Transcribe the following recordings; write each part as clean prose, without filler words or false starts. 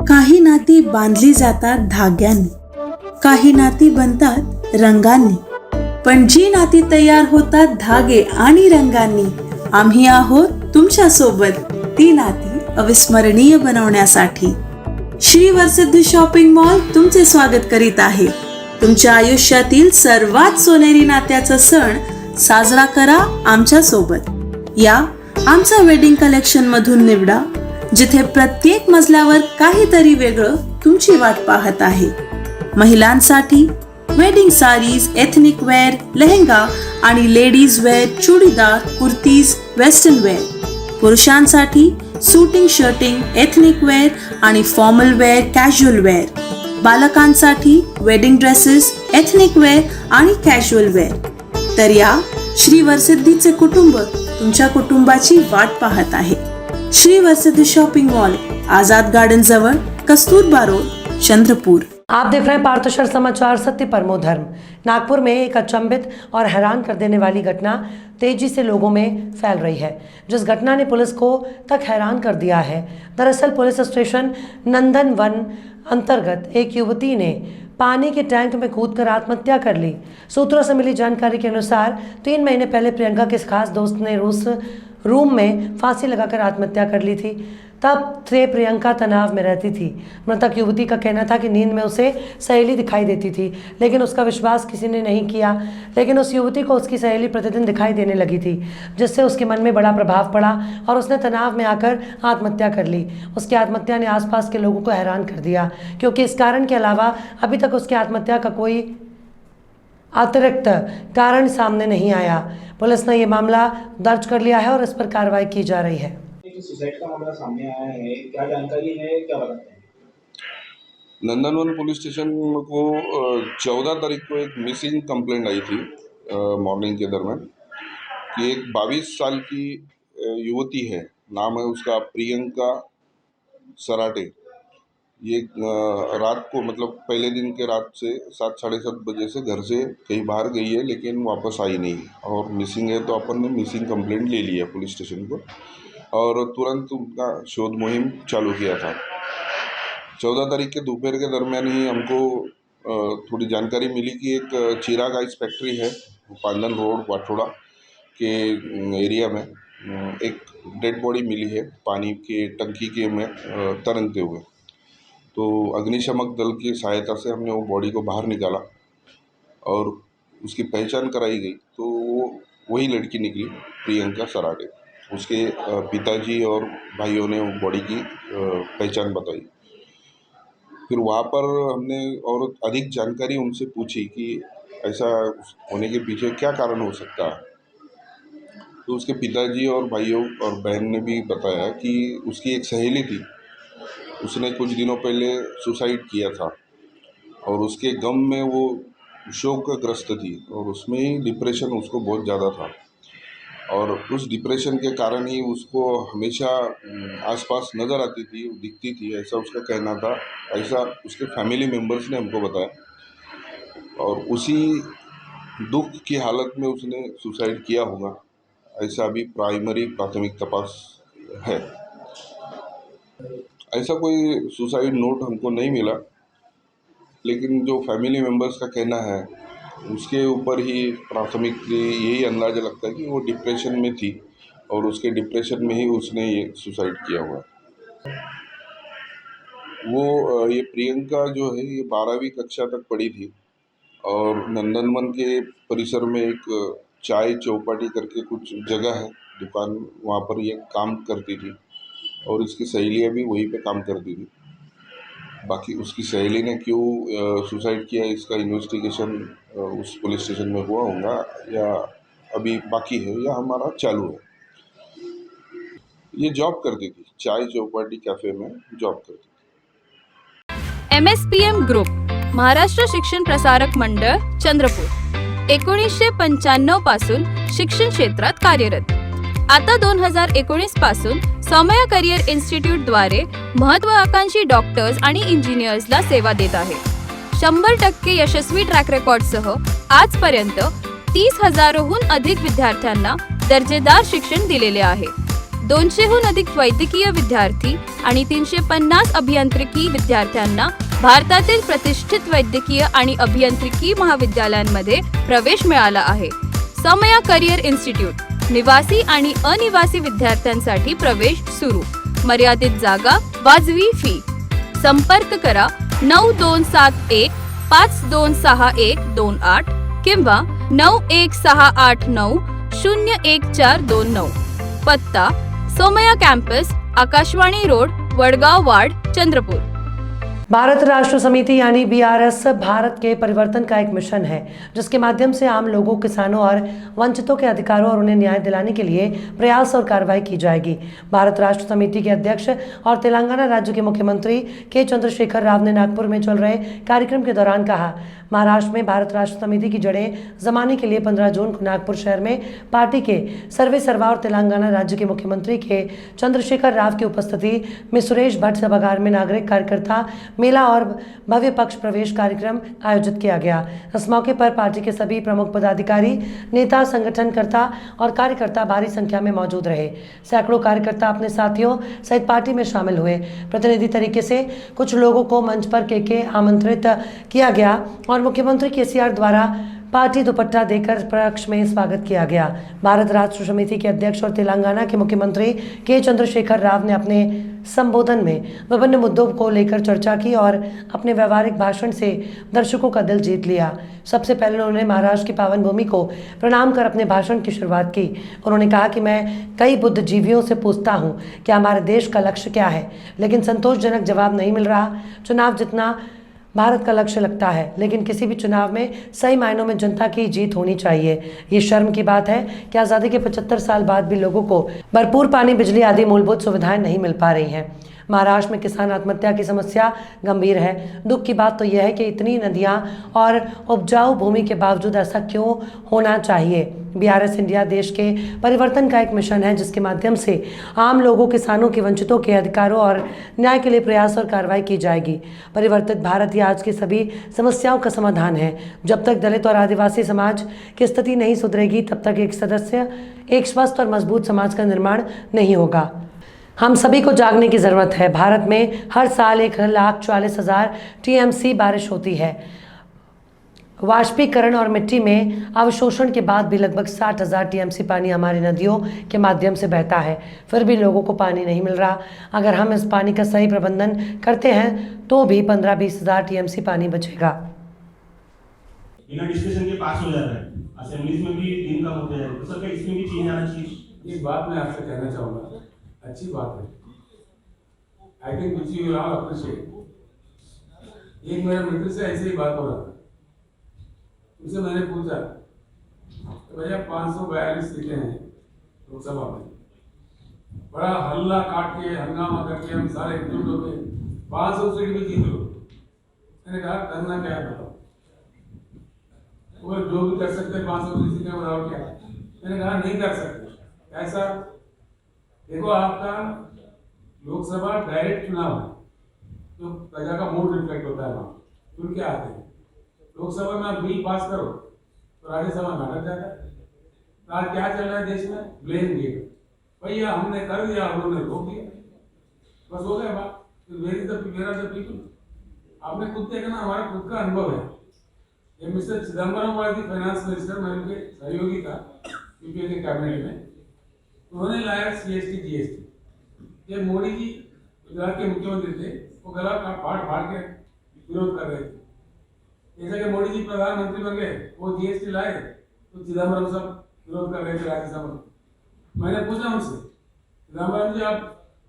काही नाती बांधली जातात धाग्यांनी, काही नाती बनतात रंगांनी, पण जी नाती तयार होतात धागे आणि रंगांनी, आम्ही आहोत तुमच्या सोबत ती नाती अविस्मरणीय बनवण्यासाठी. श्री वरसिद्धी शॉपिंग मॉल तुमचे स्वागत करीत आहे. तुमच्या आयुष्यातील सर्वात सोनेरी नात्याचा सण साजरा करा आमच्या सोबत. या आमच्या वेडिंग कलेक्शन मधून निवडा, जिथे प्रत्येक मजल्यावर काहीतरी वेगळं तुमची वाट पाहत आहे. महिलांसाठी wedding saris, ethnic wear, lehenga आणि ladies wear, churidar, kurtis, western wear. पुरुषांसाठी सूटिंग, शर्टिंग, एथनिक वेअर आणि फॉर्मल वेअर, कॅज्युअल वेअर. बालकांसाठी वेडिंग ड्रेसेस, एथनिक वेअर आणि कॅज्युअल वेअर. तर या श्री वरसिद्धीचे कुटुंब तुमच्या कुटुंबाची वाट पाहत आहे. श्री वरसिद्धि शॉपिंग मॉल, आजाद गार्डन जवळ, कस्तूरबा रोड, चंद्रपुर. आप देख रहे हैं पार्थशर समाचार, सत्य परमो धर्म। नागपुर में एक अचंभित और हैरान कर देने वाली घटना तेजी से लोगों में फैल रही है, जिस घटना ने पुलिस को तक हैरान कर दिया है। दरअसल पुलिस स्टेशन नंदनवन अंतर्गत एक युवती ने पानी के टैंक में कूदकर आत्महत्या कर ली। सूत्रों से मिली जानकारी के अनुसार 3 महीने पहले प्रियंका के खास दोस्त ने उस रूम में फांसी लगाकर आत्महत्या कर ली थी। तब से प्रियंका तनाव में रहती थी। मृतक युवती का कहना था कि नींद में उसे सहेली दिखाई देती थी, लेकिन उसका विश्वास किसी ने नहीं किया। लेकिन उस युवती को उसकी सहेली प्रतिदिन दिखाई देने लगी थी, जिससे उसके मन में बड़ा प्रभाव पड़ा और उसने तनाव में आकर आत्महत्या कर ली। उसकी आत्महत्या ने आसपास के लोगों को हैरान कर दिया, क्योंकि इस कारण के अलावा अभी तक उसकी आत्महत्या का कोई अतिरिक्त कारण सामने नहीं आया। पुलिस ने ये मामला दर्ज कर लिया है और इस पर कार्रवाई की जा रही है। सुसाइड का मामला सामने आया है, क्या जानकारी है, क्या बताते हैं? नंदनवन पुलिस स्टेशन को 14 तारीख को एक मिसिंग कंप्लेंट आई थी मॉर्निंग के दरमियान कि एक 22 साल की युवती है, नाम है उसका प्रियंका सराटे। ये रात को मतलब पहले दिन के रात से 7 साढ़े 7 बजे से घर से कहीं बाहर गई है, लेकिन वापस आई नहीं और मिसिंग है। तो अपन ने मिसिंग कंप्लेंट ले ली है पुलिस स्टेशन को और तुरंत उनका शोध मुहिम चालू किया था। 14 तारीख के दोपहर के दरमियान ही हमको थोड़ी जानकारी मिली कि एक चिराग आइस फैक्ट्री है पांडन रोड वाठोड़ा के एरिया में एक डेड बॉडी मिली है पानी के टंकी के में तरंगते हुए। तो अग्निशमक दल की सहायता से हमने वो बॉडी को बाहर निकाला और उसकी पहचान कराई गई। तो वो वही लड़की निकली, प्रियंका सराटे। उसके पिताजी और भाइयों ने वो बॉडी की पहचान बताई। फिर वहाँ पर हमने और अधिक जानकारी उनसे पूछी कि ऐसा होने के पीछे क्या कारण हो सकता है। तो उसके पिताजी और भाइयों और बहन ने भी बताया कि उसकी एक सहेली थी, उसने कुछ दिनों पहले सुसाइड किया था और उसके गम में वो शोकग्रस्त थी और उसमें ही डिप्रेशन उसको बहुत ज़्यादा था और उस डिप्रेशन के कारण ही उसको हमेशा आसपास नज़र आती थी, दिखती थी, ऐसा उसका कहना था। ऐसा उसके फैमिली मेम्बर्स ने हमको बताया और उसी दुख की हालत में उसने सुसाइड किया होगा, ऐसा अभी प्राथमिक तपास है। ऐसा कोई सुसाइड नोट हमको नहीं मिला, लेकिन जो फैमिली मेम्बर्स का कहना है उसके ऊपर ही प्राथमिक यही अंदाज़ा लगता है कि वो डिप्रेशन में थी और उसके डिप्रेशन में ही उसने ये सुसाइड किया हुआ है। वो ये प्रियंका जो है ये 12वीं कक्षा तक पढ़ी थी और नंदनवन के परिसर में एक चाय चौपाटी करके कुछ जगह है दुकान, वहाँ पर ये काम करती थी और इसकी सहेलियाँ भी वहीं पे काम करती थी। बाकी उसकी सहेली ने क्यों सुसाइड किया इसका इन्वेस्टिगेशन उस पुलिस स्टेशन में हुआ होगा या अभी बाकी है या हमारा चालू है। ये जॉब करती थी, चाय चौपाटी कैफे में जॉब करती थी। MSPM ग्रुप, महाराष्ट्र शिक्षण प्रसारक मंडळ, चंद्रपूर, 1995 पासून शिक्षण क्षेत्रात कार्यरत। आता 2019 पासून सौम्या करिअर इन्स्टिट्यूट द्वारे महत्त्वाकांक्षी डॉक्टर्स आणि इंजिनियर्सला सेवा देत आहे। 100% यशस्वी ट्रॅक रेकॉर्डसह आजपर्यंत 30,000हून अधिक विद्यार्थ्यांना दर्जेदार शिक्षण दिलेले आहे। 200हून अधिक वैद्यकीय विद्यार्थी आणि 350 अभियांत्रिकी विद्यार्थ्यांना भारतातील प्रतिष्ठित वैद्यकीय आणि अभियांत्रिकी महाविद्यालयांमध्ये प्रवेश मिळाला आहे. समया करिअर इन्स्टिट्यूट निवासी आणि अनिवासी विद्यार्थ्यांसाठी प्रवेश सुरू. मर्यादित जागा, वाजवी फी. संपर्क करा 9271 526128 किंवा 91689 01429. पत्ता Somaiya campus, Akashvani road, Wadgaon ward, Chandrapur. Bharat Rashtra Samiti यानी BRS भारत के परिवर्तन का एक मिशन है जिसके माध्यम से आम लोगों, किसानों और वंचितों के अधिकारों और उन्हें न्याय दिलाने के लिए प्रयास और कार्रवाई की जाएगी. भारत राष्ट्र समिति के अध्यक्ष और तेलंगाना राज्य के मुख्यमंत्री के चंद्रशेखर राव ने नागपुर में चल रहे कार्यक्रम के दौरान कहा, महाराष्ट्र में भारत राष्ट्र समिति की जड़ें जमाने के लिए 15 जून को नागपुर शहर में पार्टी के सर्वे सर्वा और तेलंगाना राज्य के मुख्यमंत्री के चंद्रशेखर राव की उपस्थिति में सुरेश भट्ट सभागार में नागरिक कार्यकर्ता मेला और भव्य पक्ष प्रवेश कार्यक्रम आयोजित किया गया. इस मौके पर पार्टी के सभी प्रमुख पदाधिकारी, नेता, संगठनकर्ता और कार्यकर्ता भारी संख्या में मौजूद रहे. सैकड़ों कार्यकर्ता अपने साथियों सहित पार्टी में शामिल हुए. प्रतिनिधि तरीके से कुछ लोगों को मंच पर के आमंत्रित किया गया और मुख्यमंत्री KCR द्वारा पार्टी दुपट्टा देकर पक्ष में स्वागत किया गया. भारत राष्ट्र समिति के अध्यक्ष और तेलंगाना के मुख्यमंत्री के चंद्रशेखर राव ने अपने संबोधन में विभिन्न मुद्दों को लेकर चर्चा की और अपने व्यवहारिक भाषण से दर्शकों का दिल जीत लिया. सबसे पहले उन्होंने महाराष्ट्र की पावन भूमि को प्रणाम कर अपने भाषण की शुरुआत की. उन्होंने कहा कि मैं कई बुद्धिजीवियों से पूछता हूँ कि हमारे देश का लक्ष्य क्या है, लेकिन संतोषजनक जवाब नहीं मिल रहा. चुनाव जितना भारत का लक्ष्य लगता है, लेकिन किसी भी चुनाव में सही मायनों में जनता की जीत होनी चाहिए. ये शर्म की बात है कि आज़ादी के 75 साल बाद भी लोगों को भरपूर पानी, बिजली आदि मूलभूत सुविधाएं नहीं मिल पा रही हैं. महाराष्ट्र में किसान आत्महत्या की समस्या गंभीर है. दुख की बात तो यह है कि इतनी नदियां और उपजाऊ भूमि के बावजूद ऐसा क्यों होना चाहिए. BRS इंडिया देश के परिवर्तन का एक मिशन है जिसके माध्यम से आम लोगों, किसानों के, वंचितों के अधिकारों और न्याय के लिए प्रयास और कार्रवाई की जाएगी. परिवर्तित भारत ही आज की सभी समस्याओं का समाधान है. जब तक दलित और आदिवासी समाज की स्थिति नहीं सुधरेगी तब तक एक स्वस्थ और मजबूत समाज का निर्माण नहीं होगा. हम सभी को जागने की ज़रूरत है. भारत में हर साल 1,40,000 TMC बारिश होती है. वाष्पीकरण और मिट्टी में अवशोषण के बाद भी लगभग 60,000 TMC पानी हमारी नदियों के माध्यम से बहता है. फिर भी लोगों को पानी नहीं मिल रहा. अगर हम इस पानी का सही प्रबंधन करते हैं तो भी 15-20,000 TMC पानी बचेगा. बिना डिस्कशन के पास हो जा रहा है. असेंबलीज में भी दिन कम होते जा रहे हैं. तो सर क्या इसमें भी चेंज आना चाहिए? एक बात मैं आपसे कहना चाहूँगा, अच्छी बात है. I think which you all appreciate. एक मेरे मित्र से ऐसे ही बात हो रहा था. उनसे मैंने पूछा तो भैया 542 सीटें हैं लोकसभा में, बड़ा हल्ला काट के हंगामा करके हम सारे एकजुट होकर 500 सीट भी जीत लो. मैंने कहा करना क्या है बताओ. वो जो भी कर सकते 500 सीटें बताओ क्या. मैंने कहा नहीं कर सकते. ऐसा देखो, आपका लोकसभा डायरेक्ट चुनाव है, तो प्रजा का मूड रिफ्लेक्ट होता है. वहाँ चुन के आते हैं. लोकसभा में आप बिल पास करो तो राज्यसभा में अटक जाता है. तो आज क्या चल रहा है देश में? Blame game. भैया हमने कर दिया, उन्होंने रोक दिया, बस हो गया बात. Where is the people. आपने खुद देखा ना, हमारा खुद का अनुभव है. ये mister Chidambaram was finance minister, मैं उनके सहयोगी था यूपीए के कैबिनेट में. उन्होंने लाया CST GST. ये मोदी जी गुजरात के मुख्यमंत्री थे, वो गला फाड़ के विरोध कर रहे थे. जैसे कि मोदी जी प्रधानमंत्री बन गए, वो GST लाए तो चिदम्बरम सब विरोध कर रहे थे राज्यसभा में. मैंने पूछा उनसे, चिदम्बरम जी आप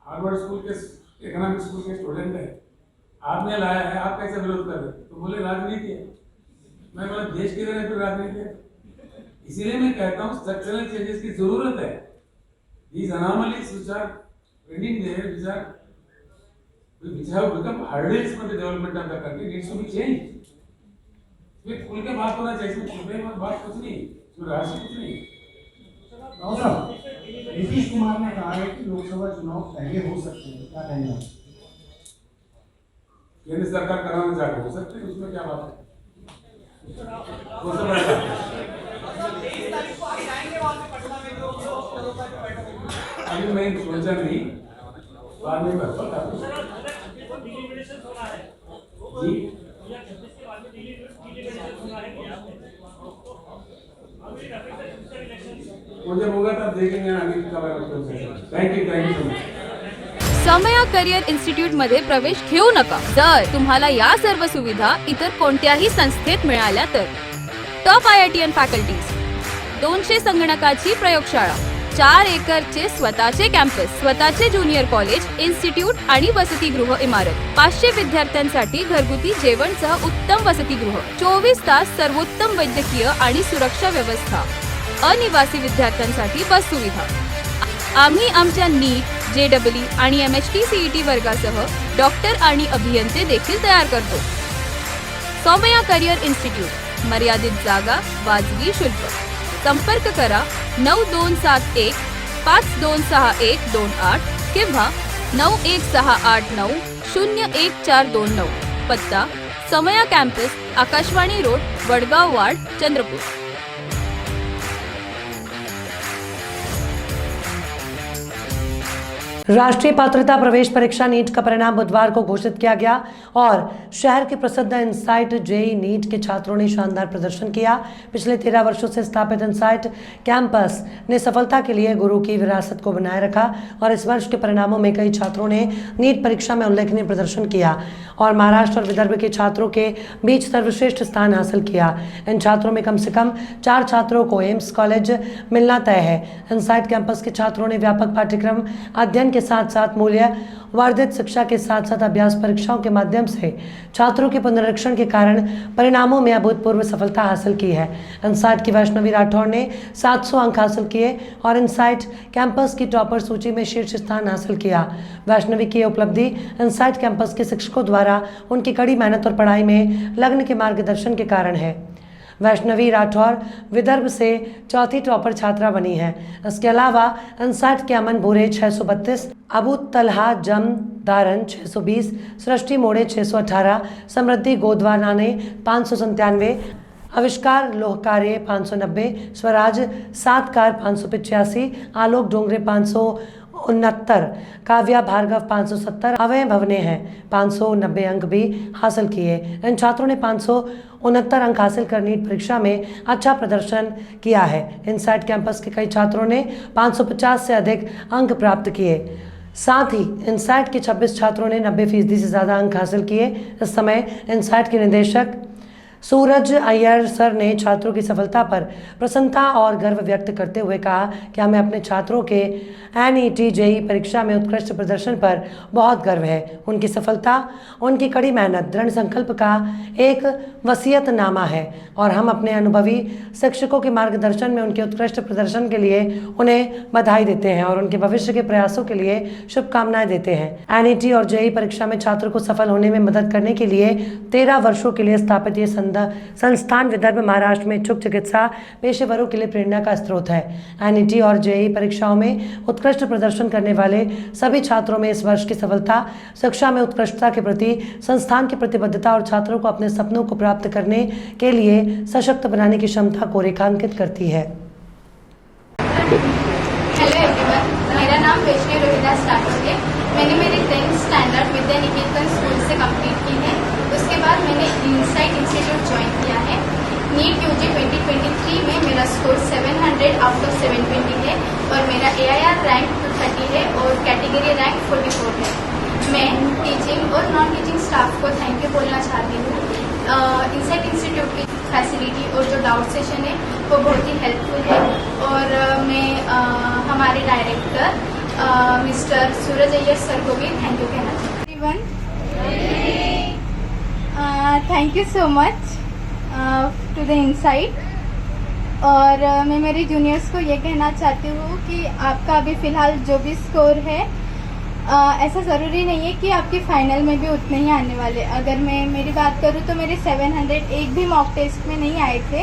हार्वर्ड स्कूल के इकोनॉमिक स्कूल के स्टूडेंट हैं, आपने लाया है, आप कैसे विरोध कर रहे हैं? तो बोले राजनीति है. मैं बोला देश की तरह फिर राजनीति है. इसीलिए मैं कहता हूँ स्ट्रक्चरल चेंजेस की जरूरत है. These anomalies which are pending there, which have become hurdles for the development of the country, needs to be changed. इसमें खुल के बात होना चाहिए. इसमें छुपे बात कुछ नहीं, इसमें रहस्य कुछ नहीं. नीतीश कुमार ने कहा है कि लोकसभा चुनाव पहले हो सकते हैं, क्या कहना? केंद्र सरकार कराना चाहते हो सकते हैं, उसमें क्या बात है? अभी मैं सोचा नहीं, बाद में बता जी। मुझे होगा तब देखेंगे आगे का। Thank you so much. Samaya career इन्स्टिट्यूटमध्ये प्रवेश घेऊ नका जर तुम्हाला या सर्व सुविधा इतर कोणत्याही संस्थेत मिळाल्या तर. टॉप IITian फॅकल्टीज, 200 संगणकाची प्रयोगशाळा, 4 एकरचे स्वतःचे कॅम्पस, स्वतःचे ज्युनियर कॉलेज, इन्स्टिट्यूट आणि वसतिगृह इमारत, 500 विद्यार्थ्यांसाठी घरगुती जेवणसह उत्तम वसतिगृह, 24 तास सर्वोत्तम वैद्यकीय आणि सुरक्षा व्यवस्था, अनिवासी विद्यार्थ्यांसाठी बस सुविधा. आम्ही आमच्या नीट, JEE आणि MHT CET वर्गासह डॉक्टर आणि अभियंते देखील तयार करतो. सौमया करिअर इन्स्टिट्यूट, मर्यादित जागा, वाजवी शुल्क. संपर्क करा 9271 526128 किंवा 91689 01429. पत्ता Samaya campus, Akashvani road, Wadgaon ward, Chandrapur. राष्ट्रीय पात्रता प्रवेश परीक्षा नीट का परिणाम बुधवार को घोषित किया गया और शहर के प्रसिद्ध इनसाइट JEE नीट के छात्रों ने शानदार प्रदर्शन किया. पिछले 13 वर्षों से स्थापित इनसाइट कैंपस ने सफलता के लिए गुरु की विरासत को बनाए रखा और इस वर्ष के परिणामों में कई छात्रों ने नीट परीक्षा में उल्लेखनीय प्रदर्शन किया और महाराष्ट्र और विदर्भ के छात्रों के बीच सर्वश्रेष्ठ स्थान हासिल किया. इन छात्रों में कम से कम 4 छात्रों को एम्स कॉलेज मिलना तय है. इनसाइट कैंपस के छात्रों ने व्यापक पाठ्यक्रम अध्ययन के साथ साथ मूल्य वर्धित शिक्षा के साथ साथ अभ्यास परीक्षाओं के माध्यम से छात्रों के पुनरीक्षण के कारण परिणामों में अभूतपूर्व सफलता हासिल की है. इनसाइट की वैष्णवी राठौर ने 700 अंक हासिल किए और इनसाइट कैंपस की टॉपर सूची में शीर्ष स्थान हासिल किया. वैष्णवी की उपलब्धि इनसाइट कैंपस के शिक्षकों द्वारा उनकी कड़ी मेहनत और पढ़ाई में लगन के मार्गदर्शन के कारण है. वैष्णवी राठौर विदर्भ से चौथी टॉपर छात्रा बनी है. इसके अलावा इनसाइट के अमन भूरे 632, अबू तलहा जम दारन 620, सृष्टि मोड़े 618, समृद्धि गोदवाना ने 597, आविष्कार लोहकारे 590, स्वराज सातकार 585, आलोक डोंगरे 569, काव्या भार्गव 570, अवय भवने हैं 590 अंक भी हासिल किए. इन छात्रों ने 569 अंक हासिल कर नीट परीक्षा में अच्छा प्रदर्शन किया है. इनसाइट कैंपस के कई छात्रों ने 550 से अधिक अंक प्राप्त किए. साथ ही इनसाइट के 26 छात्रों ने 90% से ज़्यादा अंक हासिल किए. इस समय इनसाइट के निदेशक सूरज अय्यर सर ने छात्रों की सफलता पर प्रसन्नता और गर्व व्यक्त करते हुए कहा कि हमें अपने छात्रों के NET JEE परीक्षा में उत्कृष्ट प्रदर्शन पर बहुत गर्व है. उनकी सफलता उनकी कड़ी मेहनत, दृढ़ संकल्प का एक वसीयतनामा है और हम अपने अनुभवी शिक्षकों के मार्गदर्शन में उनके उत्कृष्ट प्रदर्शन के लिए उन्हें बधाई देते हैं और उनके भविष्य के प्रयासों के लिए शुभकामनाएं देते हैं. NET और JEE परीक्षा में छात्रों को सफल होने में मदद करने के लिए 13 वर्षों के लिए स्थापित ये संस्थान विदर्भ महाराष्ट्र में इच्छुक चिकित्सा पेशेवरों के लिए प्रेरणा का स्रोत है. NET और JEE परीक्षाओं में उत्कृष्ट प्रदर्शन करने वाले सभी छात्रों में इस वर्ष की सफलता शिक्षा में उत्कृष्टता के प्रति संस्थान की प्रतिबद्धता और छात्रों को अपने सपनों को प्राप्त करने के लिए सशक्त बनाने की क्षमता को रेखांकित करती है. हेलो एवरीवन, मेरा नाम वैष्णवी रोहिदास राठौर है. मैंने मेरी 10th standard Vidya Niketan school से कंप्लीट की है. उसके बाद मैंने इनसाइट इंस्टीट्यूट ज्वाइन किया है. नीट UG 2023 में मेरा स्कोर 700 आउट ऑफ 720 है और मेरा AIR रैंक 230 है और कैटेगरी रैंक 44 है. मैं टीचिंग और नॉन टीचिंग स्टाफ को थैंक यू बोलना चाहती हूँ. इनसाइट इंस्टीट्यूट की फैसिलिटी और जो डाउट सेशन है वो बहुत ही हेल्पफुल है और मैं हमारे director mister Suraj Iyer sir को भी थैंक यू कहना चाहती हूँ. Thank you so much to the insight. और मैं मेरे जूनियर्स को ये कहना चाहती हूँ कि आपका अभी फ़िलहाल जो भी स्कोर है ऐसा ज़रूरी नहीं है कि आपके फाइनल में भी उतने ही आने वाले. अगर मैं मेरी बात करूँ तो मेरे 700 एक भी मॉक टेस्ट में नहीं आए थे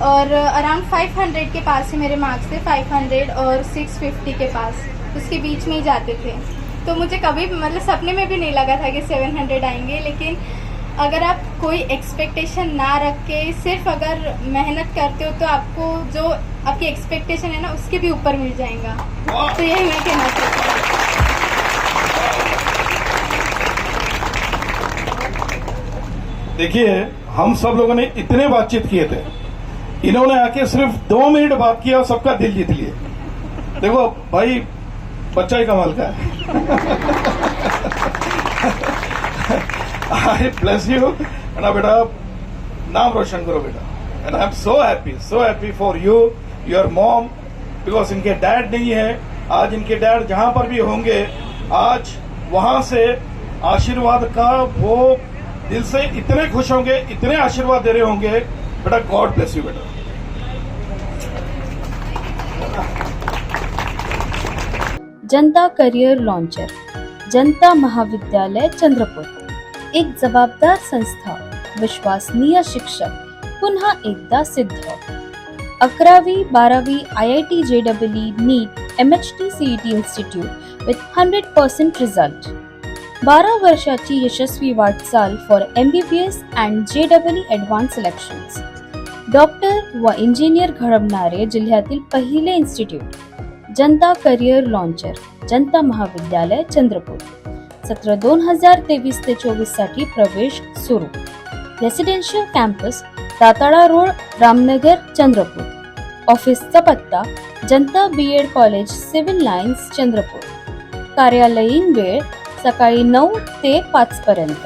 और अराउंड 500 के पास ही मेरे मार्क्स थे. 500 और 650 के पास, उसके बीच में ही जाते थे. तो मुझे कभी मतलब सपने में भी नहीं लगा था कि 700 आएंगे, लेकिन अगर आप कोई एक्सपेक्टेशन ना रख के सिर्फ अगर मेहनत करते हो तो आपको जो आपकी एक्सपेक्टेशन है ना उसके भी ऊपर मिल जाएगा। तो यही मैं कहना चाहती हूँ। देखिए, हम सब लोगों ने इतने बातचीत किए थे, इन्होंने आके सिर्फ 2 मिनट बात किया और सबका दिल जीत लिए। देखो भाई, बच्चा ही कमाल का है। आई ब्लेस यू ना बेटा, नाम रोशन करो बेटा। And I am so happy for you, your mom, because इनके डैड नहीं है। आज इनके डैड जहां पर भी होंगे, आज वहां से आशीर्वाद का वो दिल से इतने खुश होंगे, इतने आशीर्वाद दे रहे होंगे। बेटा गॉड ब्लेस यू बेटा। जनता करियर लॉन्चर, जनता महाविद्यालय चंद्रपूर, एक जबाबदार संस्था, विश्वसनीय शिक्षक, पुन्हा एकदा सिद्ध। 11वी 12वी IIT JEE NEET MHT CET institute with 100% result. 12 वर्षाची यशस्वी वाटचाल for MBBS and JEE advance selections. Doctor व इंजिनियर घडवणारे जिल्ह्यातील पहिले इन्स्टिट्यूट, जनता करियर लॉन्चर, जनता महाविद्यालय चंद्रपूर। सत्र 2023 ते 24 साठी प्रवेश सुरू। Residential campus, Datala road, Ramnagar, Chandrapur. ऑफिसचा पत्ता, Janata BEd college, civil lines, Chandrapur. कार्यालयीन वेळ सकाळी 9 ते 5 पर्यंत।